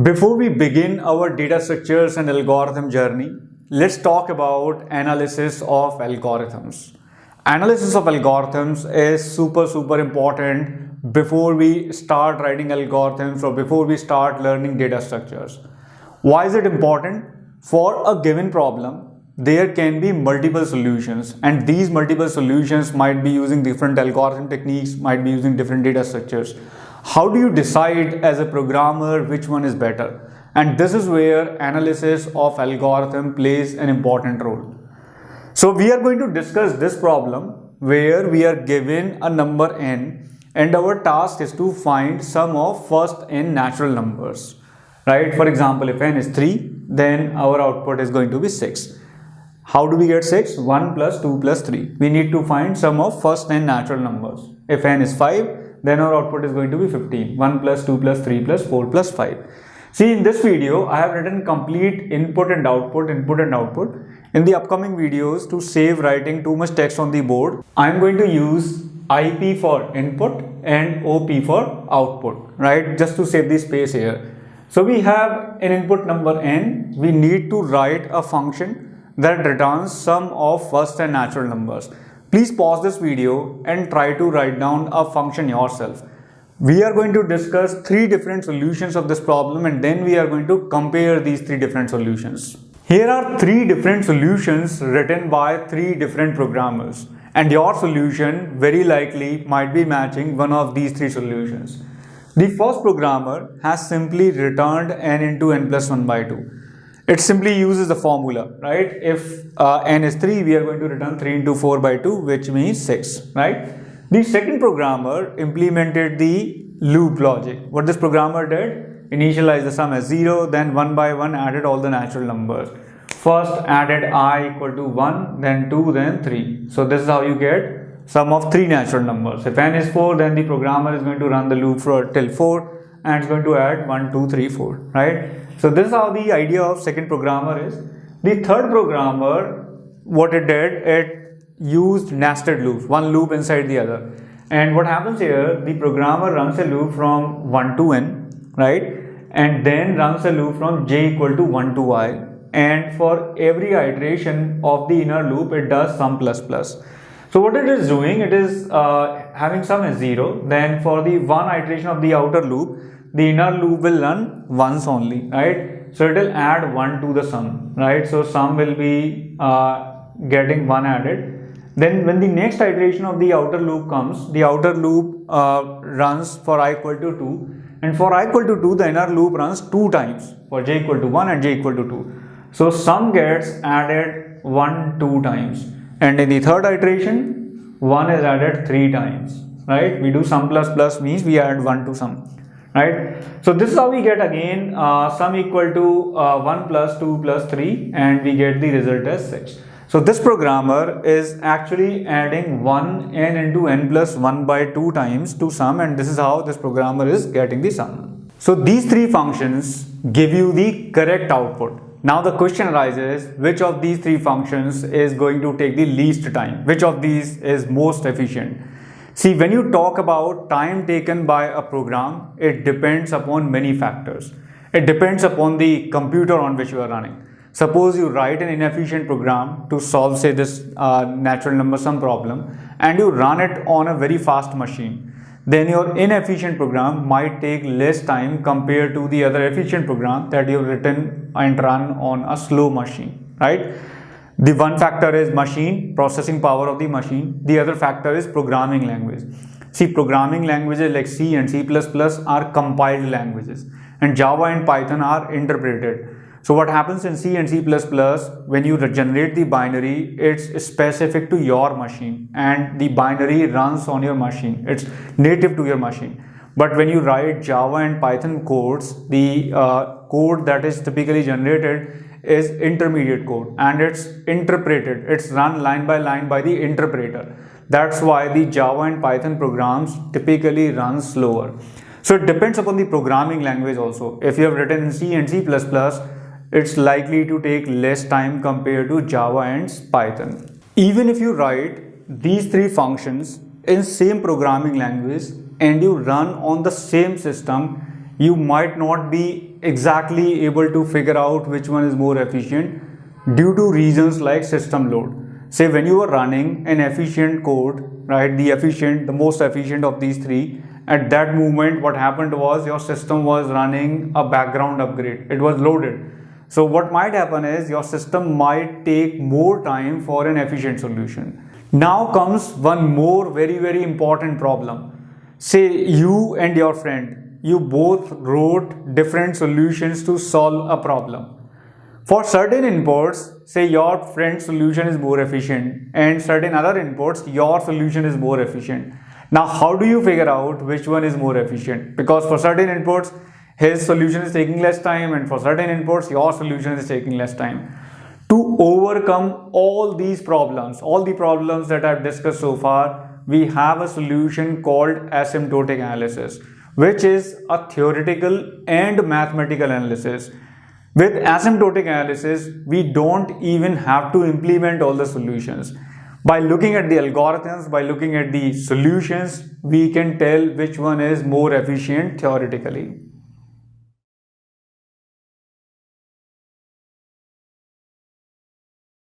Before we begin our data structures and algorithm journey, let's talk about analysis of algorithms. Analysis of algorithms is super important before we start writing algorithms or before we start learning data structures. Why is it important? For a given problem, there can be multiple solutions, and these multiple solutions might be using different algorithm techniques, might be using different data structures. How do you decide as a programmer which one is better? And this is where analysis of algorithm plays an important role. So we are going to discuss this problem where we are given a number n and our task is to find sum of first n natural numbers. Right? For example, if n is 3, then our output is going to be 6. How do we get 6? 1 plus 2 plus 3. We need to find sum of first n natural numbers. If n is 5, then our output is going to be 15. 1 plus 2 plus 3 plus 4 plus 5. See, in this video, I have written complete input and output. In the upcoming videos, to save writing too much text on the board, I am going to use IP for input and OP for output, right? Just to save the space here. So we have an input number n. We need to write a function that returns sum of first and natural numbers. Please pause this video and try to write down a function yourself. We are going to discuss 3 different solutions of this problem, and then we are going to compare these 3 different solutions. Here are 3 different solutions written by 3 different programmers, and your solution very likely might be matching one of these 3 solutions. The first programmer has simply returned n into n plus 1 by 2. It simply uses the formula, right? If n is 3, we are going to return 3 into 4 by 2, which means 6, right? The second programmer implemented the loop logic. What this programmer did, initialize the sum as 0, then 1 by 1 added all the natural numbers. First added I equal to 1, then 2, then 3. So this is how you get sum of 3 natural numbers. If n is 4, then the programmer is going to run the loop for till 4 and it's going to add 1, 2, 3, 4, right? So this is how the idea of second programmer is. The third programmer, what it did, it used nested loops, one loop inside the other. And what happens here, the programmer runs a loop from 1 to n, right? And then runs a loop from j equal to 1 to I. And for every iteration of the inner loop, it does sum plus plus. So what it is doing, it is having sum as 0. Then for the one iteration of the outer loop, the inner loop will run once only, right? So it will add 1 to the sum, right? So sum will be getting 1 added. Then when the next iteration of the outer loop comes, the outer loop runs for I equal to 2. And for I equal to 2, the inner loop runs 2 times for j equal to 1 and j equal to 2. So sum gets added 2 times. And in the third iteration, 1 is added 3 times, right? We do sum plus plus means we add 1 to sum. Right? So this is how we get again sum equal to 1 plus 2 plus 3 and we get the result as 6. So this programmer is actually adding 1 n into n plus 1 by 2 times to sum, and this is how this programmer is getting the sum. So these 3 functions give you the correct output. Now the question arises, which of these 3 functions is going to take the least time? Which of these is most efficient? See, when you talk about time taken by a program, it depends upon many factors. It depends upon the computer on which you are running. Suppose you write an inefficient program to solve, say, this natural number sum problem, and you run it on a very fast machine. Then your inefficient program might take less time compared to the other efficient program that you've written and run on a slow machine, right? The one factor is machine, processing power of the machine. The other factor is programming language. See, programming languages like C and C++ are compiled languages, and Java and Python are interpreted. So what happens in C and C++, when you generate the binary, it's specific to your machine and the binary runs on your machine. It's native to your machine. But when you write Java and Python codes, the code that is typically generated is intermediate code and it's interpreted. It's run line by the interpreter. That's why the Java and Python programs typically run slower. So it depends upon the programming language also. If you have written in C and C++, it's likely to take less time compared to Java and Python. Even if you write these 3 functions in same programming language and you run on the same system, you might not be exactly able to figure out which one is more efficient due to reasons like system load. Say when you were running an efficient code, right, the most efficient of these three, at that moment what happened was your system was running a background upgrade. It was loaded. So what might happen is your system might take more time for an efficient solution. Now comes one more very important problem. Say you and your friend, you both wrote different solutions to solve a problem. For certain inputs, say your friend's solution is more efficient, and certain other inputs, your solution is more efficient. Now, how do you figure out which one is more efficient? Because for certain inputs, his solution is taking less time, and for certain inputs, your solution is taking less time. To overcome all these problems, all the problems that I've discussed so far, we have a solution called asymptotic analysis, which is a theoretical and mathematical analysis. With asymptotic analysis, we don't even have to implement all the solutions. By looking at the algorithms, by looking at the solutions, we can tell which one is more efficient theoretically.